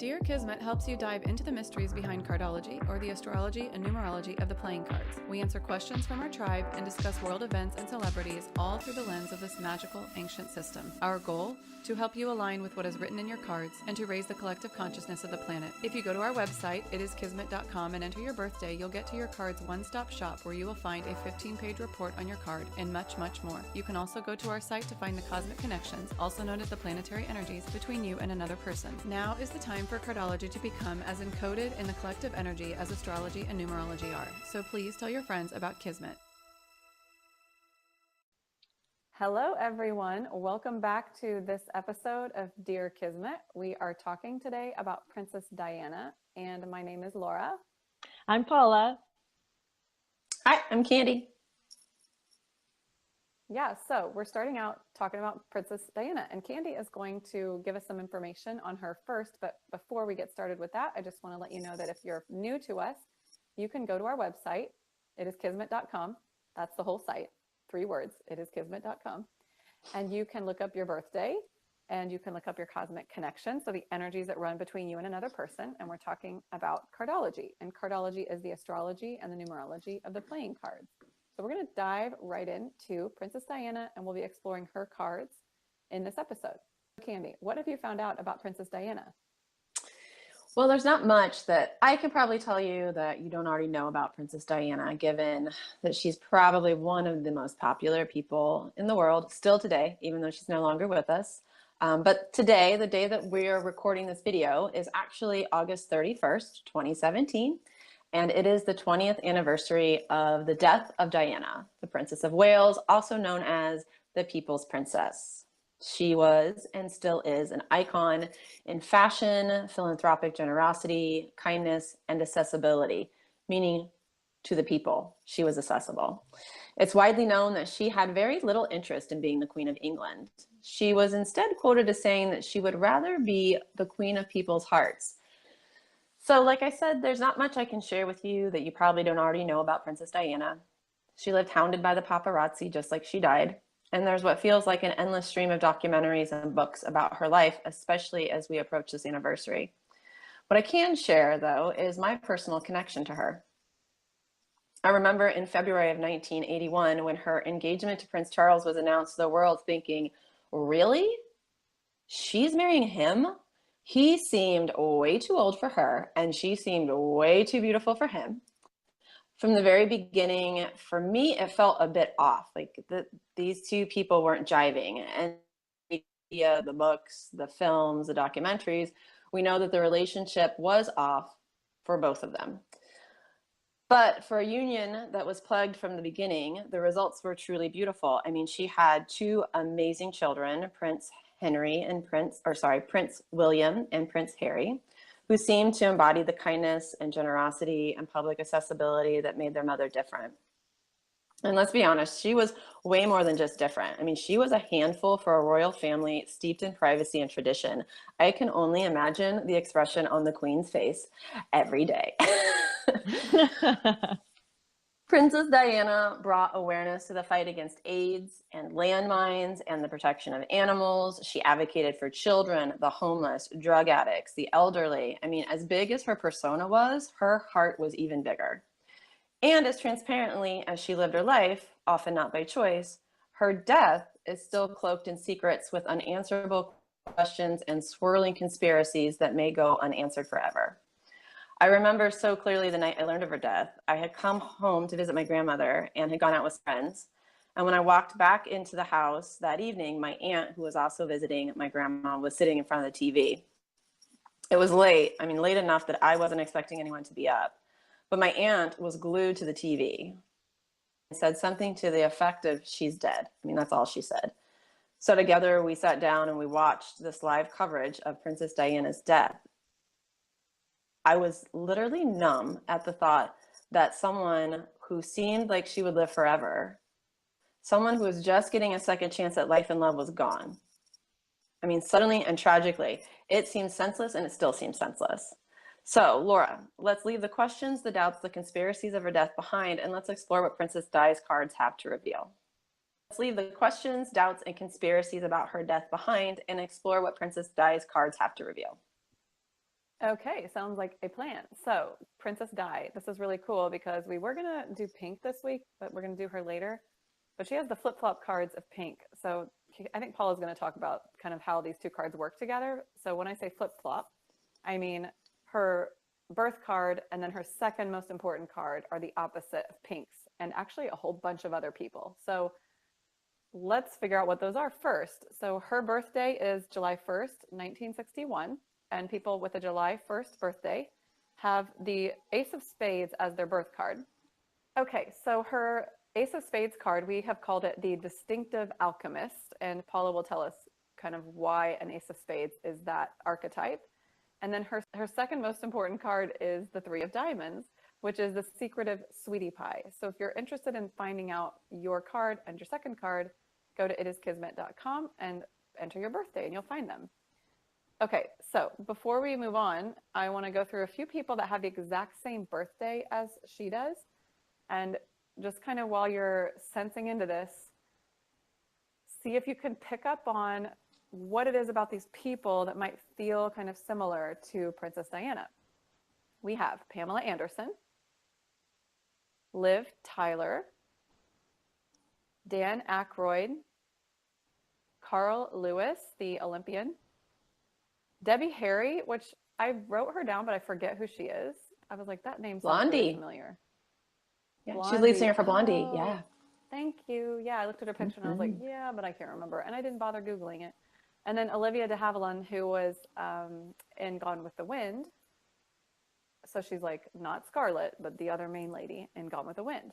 Dear Kismet helps you dive into the mysteries behind cardology, or the astrology and numerology of the playing cards. We answer questions from our tribe and discuss world events and celebrities, all through the lens of this magical, ancient system. Our goal? To help you align with what is written in your cards and to raise the collective consciousness of the planet. If you go to our website, itiskismet.com, and enter your birthday, you'll get to your card's one-stop shop where you will find a 15-page report on your card and much, much more. You can also go to our site to find the cosmic connections, also known as the planetary energies, between you and another person. Now is the time for cardology to become as encoded in the collective energy as astrology and numerology are. So please tell your friends about Kismet. Hello, everyone. Welcome back to this episode of Dear Kismet. We are talking today about Princess Diana, and my name is Laura. I'm Paula. Hi, I'm Candy. Yeah, so we're starting out talking about Princess Diana, and Candy is going to give us some information on her first. But before we get started with that, I just want to let you know that if you're new to us, you can go to our website. It is kismet.com. That's the whole site. 3 words. It is kismet.com. And you can look up your birthday, and you can look up your cosmic connection. So the energies that run between you and another person. And we're talking about cardology. And cardology is the astrology and the numerology of the playing cards. So we're going to dive right into Princess Diana, and we'll be exploring her cards in this episode. Candy, what have you found out about Princess Diana? Well, there's not much that I can probably tell you that you don't already know about Princess Diana, given that she's probably one of the most popular people in the world still today, even though she's no longer with us. But today, the day that we're recording this video, is actually August 31st, 2017. And it is the 20th anniversary of the death of Diana, the Princess of Wales, also known as the People's Princess. She was and still is an icon in fashion, philanthropic generosity, kindness, and accessibility, meaning to the people. She was accessible. It's widely known that she had very little interest in being the Queen of England. She was instead quoted as saying that she would rather be the Queen of people's hearts. So like I said, there's not much I can share with you that you probably don't already know about Princess Diana. She lived hounded by the paparazzi just like she died. And there's what feels like an endless stream of documentaries and books about her life, especially as we approach this anniversary. What I can share, though, is my personal connection to her. I remember in February of 1981, when her engagement to Prince Charles was announced to the world, thinking, really? She's marrying him? He seemed way too old for her, and she seemed way too beautiful for him. From the very beginning, for me, it felt a bit off. Like these two people weren't jiving. And the books, the films, the documentaries, we know that the relationship was off for both of them. But for a union that was plagued from the beginning, the results were truly beautiful. I mean, she had 2 amazing children, Prince William and Prince Harry, who seemed to embody the kindness and generosity and public accessibility that made their mother different. And let's be honest, she was way more than just different. I mean, she was a handful for a royal family steeped in privacy and tradition. I can only imagine the expression on the Queen's face every day. Princess Diana brought awareness to the fight against AIDS and landmines and the protection of animals. She advocated for children, the homeless, drug addicts, the elderly. I mean, as big as her persona was, her heart was even bigger. And as transparently as she lived her life, often not by choice, her death is still cloaked in secrets with unanswerable questions and swirling conspiracies that may go unanswered forever. I remember so clearly the night I learned of her death. I had come home to visit my grandmother and had gone out with friends. And when I walked back into the house that evening, my aunt, who was also visiting my grandma, was sitting in front of the TV. It was late. I mean, late enough that I wasn't expecting anyone to be up. But my aunt was glued to the TV and said something to the effect of, "She's dead." I mean, that's all she said. So together we sat down and we watched this live coverage of Princess Diana's death. I was literally numb at the thought that someone who seemed like she would live forever, someone who was just getting a second chance at life and love, was gone. I mean, suddenly and tragically, it seemed senseless, and it still seems senseless. So, Laura, let's leave the questions, the doubts, the conspiracies of her death behind, and let's explore what Princess Di's cards have to reveal. Let's leave the questions, doubts, and conspiracies about her death behind and explore what Princess Di's cards have to reveal. Okay, sounds like a plan. So, Princess Di, this is really cool because we were gonna do pink this week, but we're gonna do her later. But she has the flip-flop cards of pink. So I think Paula's gonna talk about kind of how these two cards work together. So when I say flip-flop, I mean her birth card and then her second most important card are the opposite of pinks and actually a whole bunch of other people. So let's figure out what those are first. So her birthday is July 1st, 1961, and people with a July 1st birthday have the Ace of Spades as their birth card. Okay, so her Ace of Spades card, we have called it the distinctive alchemist, and Paula will tell us kind of why an Ace of Spades is that archetype. And then her second most important card is the Three of Diamonds, which is the secretive sweetie pie. So if you're interested in finding out your card and your second card, go to itiskismet.com and enter your birthday and you'll find them. Okay, so before we move on, I want to go through a few people that have the exact same birthday as she does. And just kind of while you're sensing into this, see if you can pick up on what it is about these people that might feel kind of similar to Princess Diana. We have Pamela Anderson, Liv Tyler, Dan Aykroyd, Carl Lewis, the Olympian, Debbie Harry, which I wrote her down, but I forget who she is. I was like, that name sounds really Blondie. familiar. Yeah, Blondie. she's lead singer for Blondie. Oh, Yeah. thank you. Yeah, I looked at her picture and I was like, yeah, but I can't remember. And I didn't bother Googling it. And then Olivia de Havilland, who was in Gone with the Wind. So she's like not Scarlet, but the other main lady in Gone with the Wind.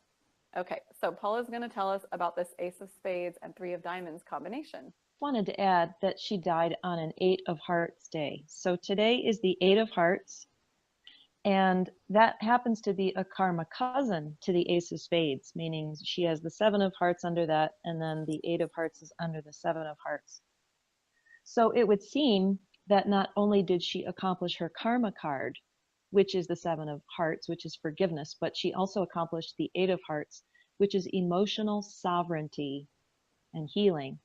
Okay, so Paula's going to tell us about this Ace of Spades and Three of Diamonds combination. Wanted to add that she died on an 8 of Hearts day. So today is the 8 of Hearts, and that happens to be a karma cousin to the Ace of Spades, meaning she has the 7 of Hearts under that, and then the 8 of Hearts is under the 7 of Hearts. So it would seem that not only did she accomplish her karma card, which is the 7 of Hearts, which is forgiveness, but she also accomplished the 8 of Hearts, which is emotional sovereignty and healing.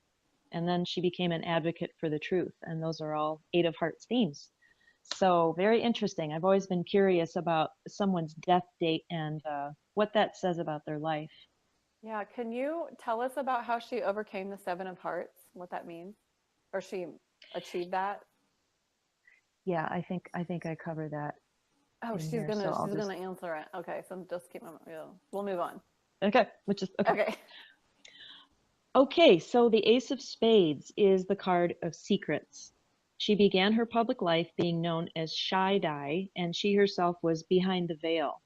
And then she became an advocate for the truth. And those are all 8 of Hearts themes. So very interesting. I've always been curious about someone's death date and what that says about their life. Yeah, can you tell us about how she overcame the 7 of Hearts, what that means? Or she achieved that? Yeah, I think I cover that. Oh, she's here, gonna so she's gonna answer it. Okay, so just keep we'll move on. Okay, which is okay. Okay. Okay, so the Ace of Spades is the card of secrets. She began her public life being known as Shy Di, and she herself was behind the veil,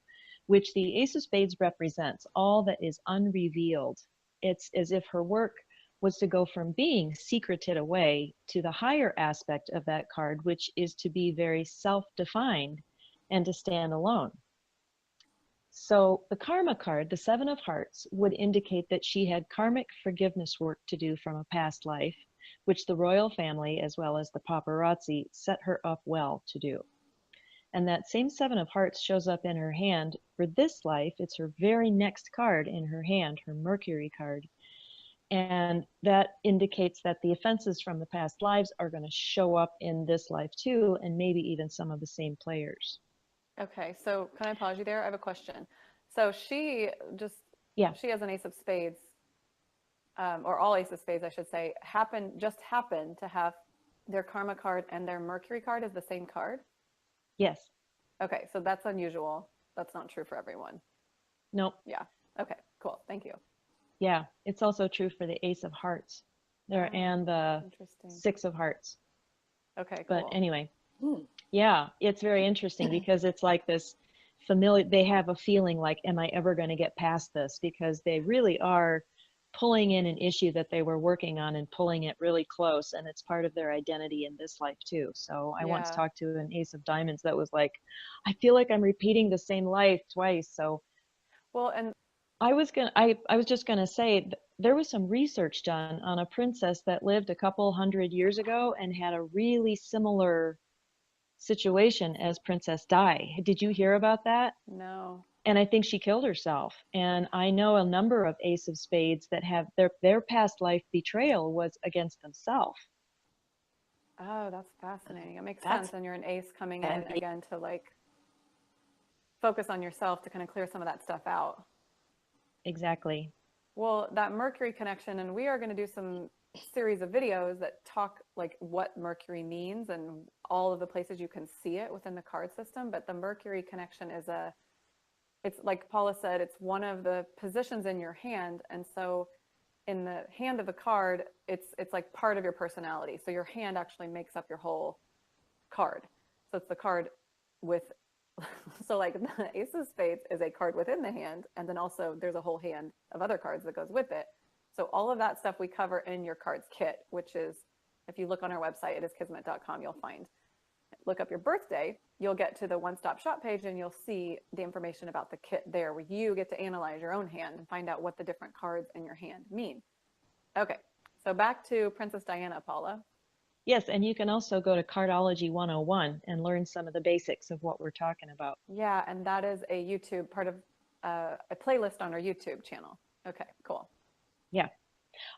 which the Ace of Spades represents, all that is unrevealed. It's as if her work was to go from being secreted away to the higher aspect of that card, which is to be very self-defined and to stand alone. So the karma card, the 7 of Hearts, would indicate that she had karmic forgiveness work to do from a past life, which the royal family, as well as the paparazzi, set her up well to do. And that same 7 of Hearts shows up in her hand for this life. It's her very next card in her hand, her Mercury card. And that indicates that the offenses from the past lives are going to show up in this life too, and maybe even some of the same players. Okay, so can I pause you there? I have a question. So she has an Ace of Spades, or all Ace of Spades, I should say, happened to have their karma card and their Mercury card is the same card? Yes. Okay, so that's unusual. That's not true for everyone. Nope. Yeah. Okay, cool. Thank you. Yeah, it's also true for the Ace of Hearts there and the 6 of Hearts. Okay, cool. But anyway, yeah, it's very interesting because it's like this familiar, they have a feeling like, am I ever going to get past this? Because they really are pulling in an issue that they were working on and pulling it really close, and it's part of their identity in this life too. So I once talked to an Ace of Diamonds that was like, I feel like I'm repeating the same life twice. So well, and I was just gonna say there was some research done on a princess that lived a couple hundred years ago and had a really similar situation as Princess Di. Did you hear about that? No. And I think she killed herself. And I know a number of Ace of Spades that have their past life betrayal was against themselves. Oh, that's fascinating. It makes That's sense. And you're an ace coming in heavy. again to like focus on yourself to kind of clear some of that stuff out. Exactly. Well, that Mercury connection, and we are going to do some series of videos that talk like what Mercury means and all of the places you can see it within the card system. But the Mercury connection is it's like Paula said, it's one of the positions in your hand. And so in the hand of the card, it's like part of your personality. So your hand actually makes up your whole card. So it's the card with, so like the Ace of Spades is a card within the hand, and then also there's a whole hand of other cards that goes with it. So all of that stuff we cover in your cards kit, which is, if you look on our website, it is kismet.com, you'll find. Look up your birthday, you'll get to the one-stop shop page and you'll see the information about the kit there, where you get to analyze your own hand and find out what the different cards in your hand mean. Okay, so back to Princess Diana, Paula. Yes, and you can also go to Cardology 101 and learn some of the basics of what we're talking about. Yeah, and that is a YouTube part of a playlist on our YouTube channel. Okay, cool. Yeah.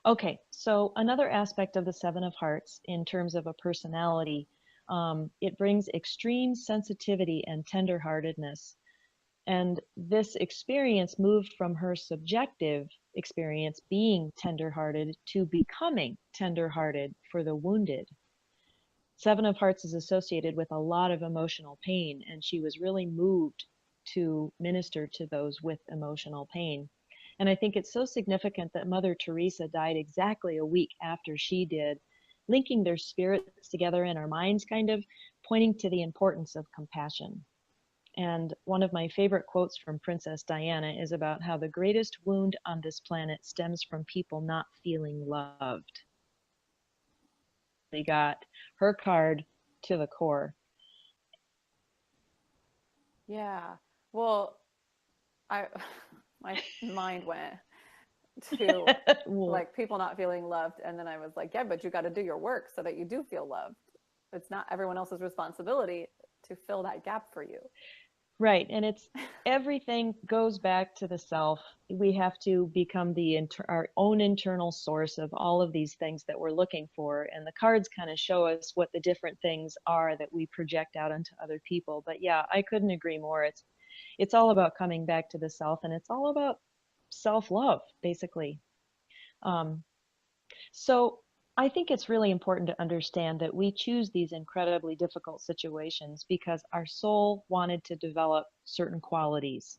Okay, so another aspect of the Seven of Hearts in terms of a personality, it brings extreme sensitivity and tenderheartedness. And this experience moved from her subjective experience being tenderhearted to becoming tenderhearted for the wounded. Seven of Hearts is associated with a lot of emotional pain, and she was really moved to minister to those with emotional pain. And I think it's so significant that Mother Teresa died exactly a week after she did, linking their spirits together in our minds, kind of pointing to the importance of compassion. And one of my favorite quotes from Princess Diana is about how the greatest wound on this planet stems from people not feeling loved. They got her card to the core. Yeah. Well, I my mind went to Well, like people not feeling loved, and then I was like, yeah, but you got to do your work so that you do feel loved. It's not everyone else's responsibility to fill that gap for you. right, and it's everything goes back to the self. We have to become our own internal source of all of these things that we're looking for, and the cards kind of show us what the different things are that we project out onto other people. But yeah, I couldn't agree more. It's all about coming back to the self, and it's all about self-love, basically. Um, so I think it's really important to understand that we choose these incredibly difficult situations because our soul wanted to develop certain qualities.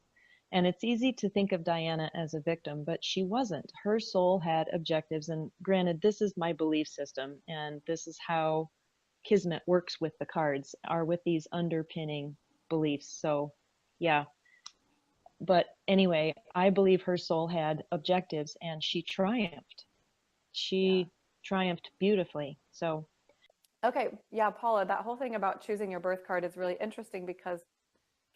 And it's easy to think of Diana as a victim, but she wasn't. Her soul had objectives. And granted, this is my belief system, and this is how Kismet works with the cards, are with these underpinning beliefs. So, yeah. But anyway, I believe her soul had objectives and she triumphed. Yeah. She triumphed beautifully. So, Okay. Yeah, Paula, that whole thing about choosing your birth card is really interesting because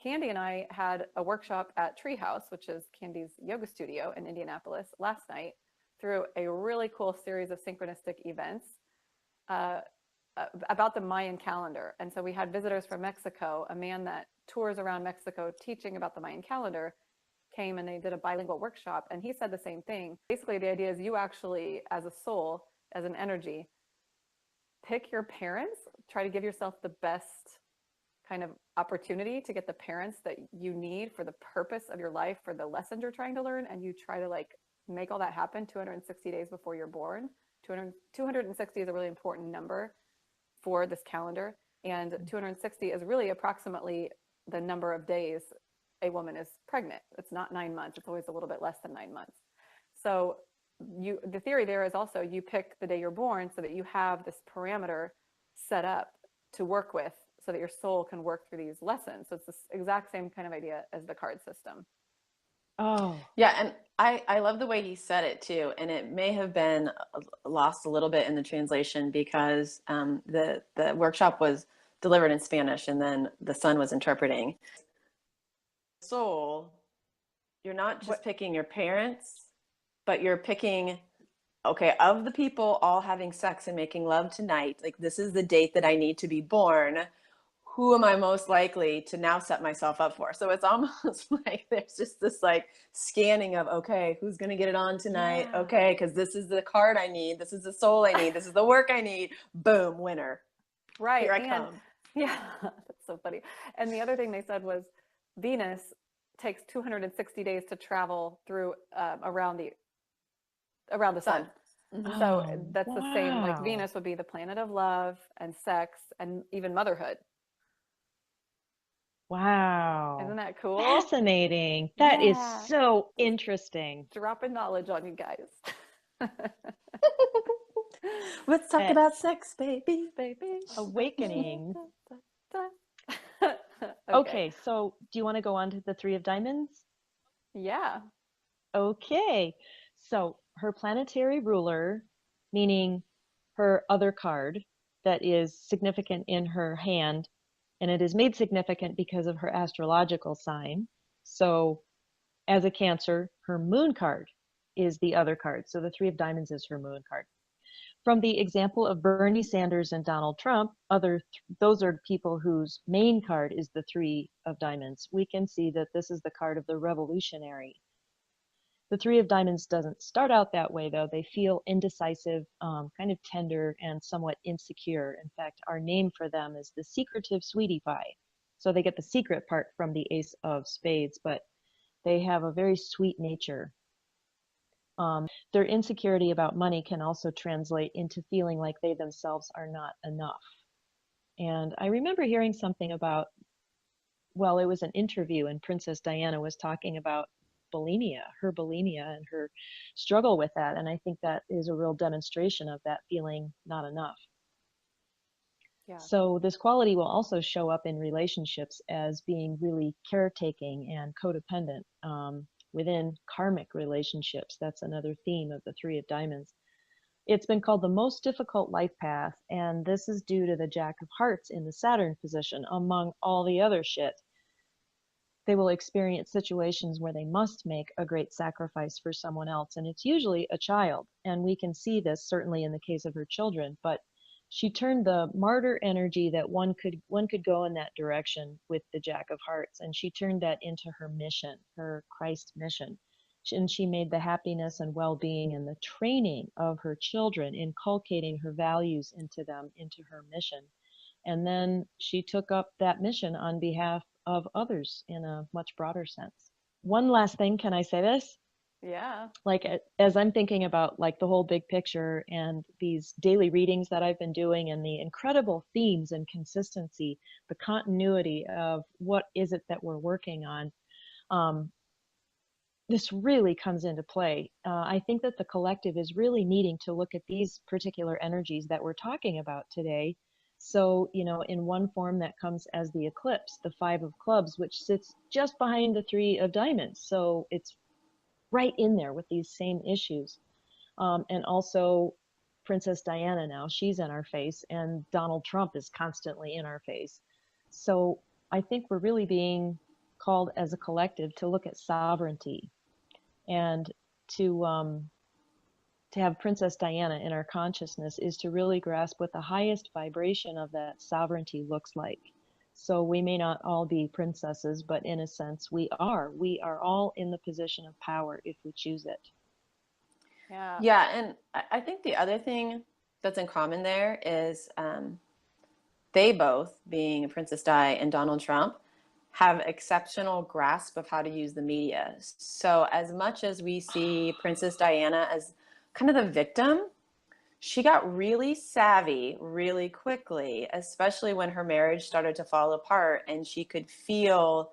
Candy and I had a workshop at Treehouse, which is Candy's yoga studio in Indianapolis, last night through a really cool series of synchronistic events uh, about the Mayan calendar. And so we had visitors from Mexico, a man that tours around Mexico teaching about the Mayan calendar came and they did a bilingual workshop. And he said the same thing. Basically, the idea is you actually, as a soul, as an energy, pick your parents, try to give yourself the best kind of opportunity to get the parents that you need for the purpose of your life, for the lessons you're trying to learn, and you try to like make all that happen 260 days before you're born. 260 is a really important number for this calendar, and 260 is really approximately the number of days a woman is pregnant. It's not 9 months, it's always a little bit less than 9 months. So the theory there is also you pick the day you're born so that you have this parameter set up to work with so that your soul can work through these lessons. So it's the exact same kind of idea as the card system. oh, Yeah, and I love the way he said it too, and it may have been lost a little bit in the translation because the workshop was delivered in Spanish, and then the son was interpreting. Soul, you're not just What? picking your parents, but you're picking, okay, of the people all having sex and making love tonight, like this is the date that I need to be born. Who am I most likely to now set myself up for? So it's almost like there's just this like scanning of, okay, who's going to get it on tonight? Yeah. Okay, because this is the card I need. This is the soul I need. This is the work I need. Boom, winner. Right. Here I And come. yeah, that's so funny. And the other thing they said was Venus takes 260 days to travel through around the sun. Sun. Hmm. So Oh, that's the same, like wow. Venus would be the planet of love and sex and even motherhood. Isn't Wow. that cool? Fascinating. That is Yeah. so Just interesting. dropping knowledge on you guys. Let's talk Uh, about sex, baby. Baby. Awakening. Okay. Okay, so do you want to go on to the Three of Diamonds? Yeah. Okay. So her planetary ruler, meaning her other card that is significant in her hand, and it is made significant because of her astrological sign. So as a Cancer, her moon card is the other card. So the Three of Diamonds is her moon card. From the example of Bernie Sanders and Donald Trump, those are people whose main card is the Three of Diamonds. We can see that this is the card of the revolutionary. The Three of Diamonds doesn't start out that way, though. They feel indecisive, kind of tender, and somewhat insecure. In fact, our name for them is the secretive sweetie pie. So they get the secret part from the Ace of Spades, but they have a very sweet nature. Their insecurity about money can also translate into feeling like they themselves are not enough. And I remember hearing something about, well, it was an interview, and Princess Diana was talking about her bulimia, and her struggle with that. And I think that is a real demonstration of that feeling not enough. Yeah. So this quality will also show up in relationships as being really caretaking and codependent. Within karmic relationships, that's another theme of the Three of Diamonds. It's been called the most difficult life path, and this is due to the Jack of Hearts in the Saturn position, among all the other shit. They will experience situations where they must make a great sacrifice for someone else, and it's usually a child. And we can see this certainly in the case of her children, but she turned the martyr energy that one could go in that direction with the Jack of Hearts, and she turned that into her mission, her Christ mission. And she made the happiness and well-being and the training of her children, inculcating her values into them, into her mission. And then she took up that mission on behalf of others in a much broader sense. One last thing, can I say this? Yeah. Like, as I'm thinking about like the whole big picture and these daily readings that I've been doing and the incredible themes and consistency, the continuity of what is it that we're working on, this really comes into play. I think that the collective is really needing to look at these particular energies that we're talking about today. So, in one form that comes as the eclipse, the Five of Clubs, which sits just behind the Three of Diamonds. So it's right in there with these same issues. And also Princess Diana now, she's in our face, and Donald Trump is constantly in our face. So I think we're really being called as a collective to look at sovereignty and to have Princess Diana in our consciousness is to really grasp what the highest vibration of that sovereignty looks like. So we may not all be princesses, but in a sense we are. We are all in the position of power if we choose it. Yeah. Yeah, and I think the other thing that's in common there is they both, being Princess Di and Donald Trump, have exceptional grasp of how to use the media. So as much as we see Princess Diana as kind of the victim, she got really savvy really quickly, especially when her marriage started to fall apart and she could feel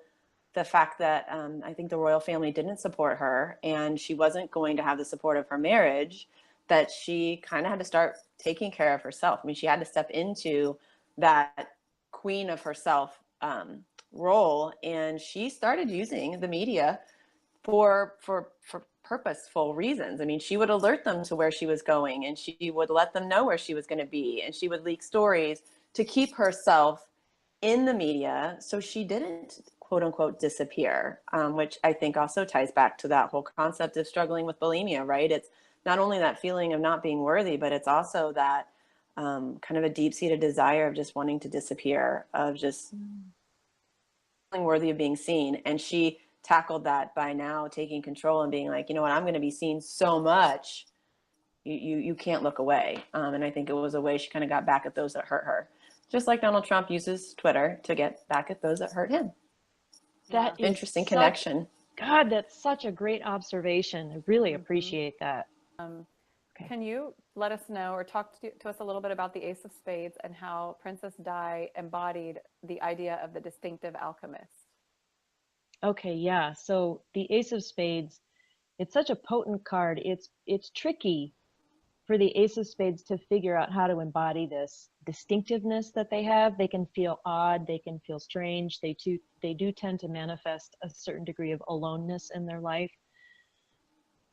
the fact that I think the royal family didn't support her and she wasn't going to have the support of her marriage, that she kind of had to start taking care of herself. I mean, she had to step into that queen of herself role, and she started using the media for purposeful reasons. I mean, she would alert them to where she was going, and she would let them know where she was going to be, and she would leak stories to keep herself in the media so she didn't quote unquote disappear, which I think also ties back to that whole concept of struggling with bulimia, right? It's not only that feeling of not being worthy, but it's also that kind of a deep-seated desire of just wanting to disappear, of just feeling worthy of being seen. And she tackled that by now taking control and being like, you know what, I'm going to be seen so much, you can't look away. And I think it was a way she kind of got back at those that hurt her. Just like Donald Trump uses Twitter to get back at those that hurt him. That is Interesting connection. God, that's such a great observation. I really appreciate that. Okay. Can you let us know or talk to us a little bit about the Ace of Spades and how Princess Di embodied the idea of the distinctive alchemist? Okay, yeah. So the Ace of Spades, it's such a potent card. It's tricky for the Ace of Spades to figure out how to embody this distinctiveness that they have. They can feel odd, they can feel strange. They do tend to manifest a certain degree of aloneness in their life.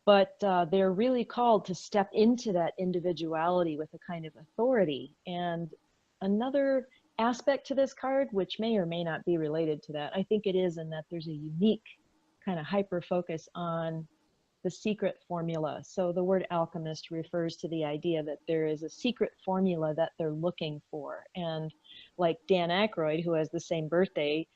But they're really called to step into that individuality with a kind of authority. And another aspect to this card, which may or may not be related to that, I think it is, in that there's a unique kind of hyper focus on the secret formula. So the word alchemist refers to the idea that there is a secret formula that they're looking for. And like Dan Aykroyd, who has the same birthday,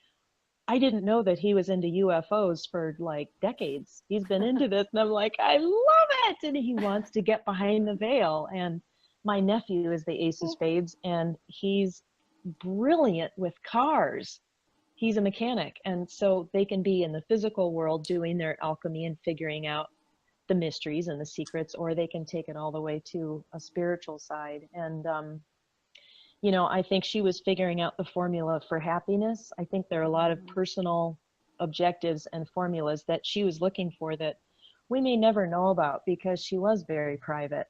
I didn't know that he was into UFOs for like decades. He's been into this, and I'm like, I love it. And he wants to get behind the veil. And my nephew is the Ace of Spades, and he's brilliant with cars. He's a mechanic. And so they can be in the physical world doing their alchemy and figuring out the mysteries and the secrets, or they can take it all the way to a spiritual side. And you know, I think she was figuring out the formula for happiness. I think there are a lot of personal objectives and formulas that she was looking for that we may never know about because she was very private.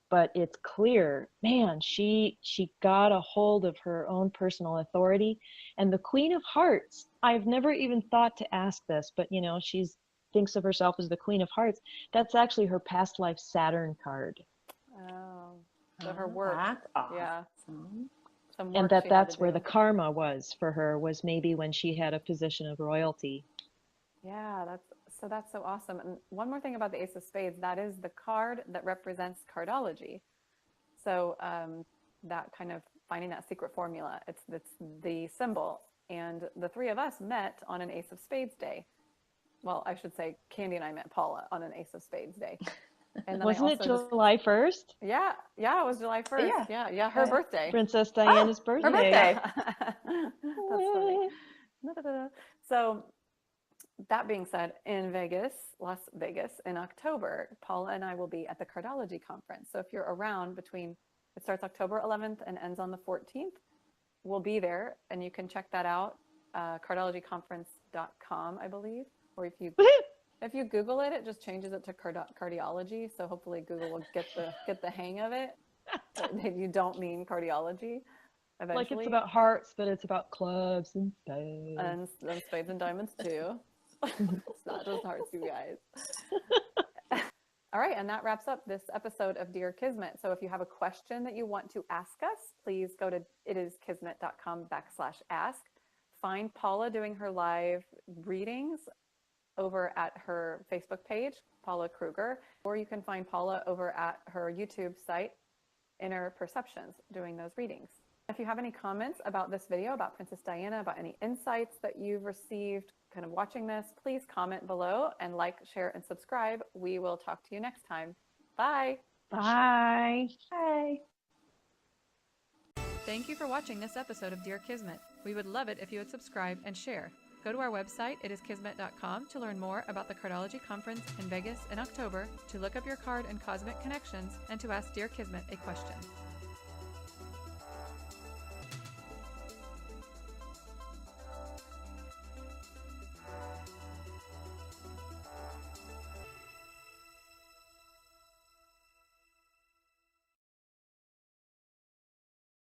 But it's clear, man, she got a hold of her own personal authority. And the Queen of Hearts, I've never even thought to ask this, but you know, she's thinks of herself as the Queen of Hearts. That's actually her past life Saturn card. Oh, so her work. That's awesome. Yeah. Some work And she had to that's where do. the karma was for her, was maybe when she had a position of royalty. Yeah, that's so awesome. And one more thing about the Ace of Spades, that is the card that represents cardology. So that kind of finding that secret formula, it's the symbol. And the three of us met on an Ace of Spades day. Well, I should say Candy and I met Paula on an Ace of Spades day. And then Wasn't it July 1st? Yeah, it was July 1st. Yeah, her birthday. Princess Diana's birthday. Her birthday. That's funny. So that being said, in Las Vegas in October, Paula and I will be at the Cardology conference. So if you're around it starts October 11th and ends on the 14th, we'll be there, and you can check that out, cardologyconference.com, I believe. Or if you Google it, it just changes it to cardiology. So hopefully Google will get the hang of it. You don't mean cardiology. Eventually. Like it's about hearts, but it's about clubs and spades. And spades and diamonds too. It's not just hearts, you guys. All right, and that wraps up this episode of Dear Kismet. So if you have a question that you want to ask us, please go to itiskismet.com/ask. Find Paula doing her live readings over at her Facebook page, Paula Kruger, or you can find Paula over at her YouTube site, Inner Perceptions, doing those readings. If you have any comments about this video, about Princess Diana, about any insights that you've received kind of watching this, please comment below and like, share, and subscribe. We will talk to you next time. Bye. Bye. Bye. Thank you for watching this episode of Dear Kismet. We would love it if you would subscribe and share. Go to our website, itiskismet.com, to learn more about the Cardology Conference in Vegas in October, to look up your card and cosmic connections, and to ask Dear Kismet a question.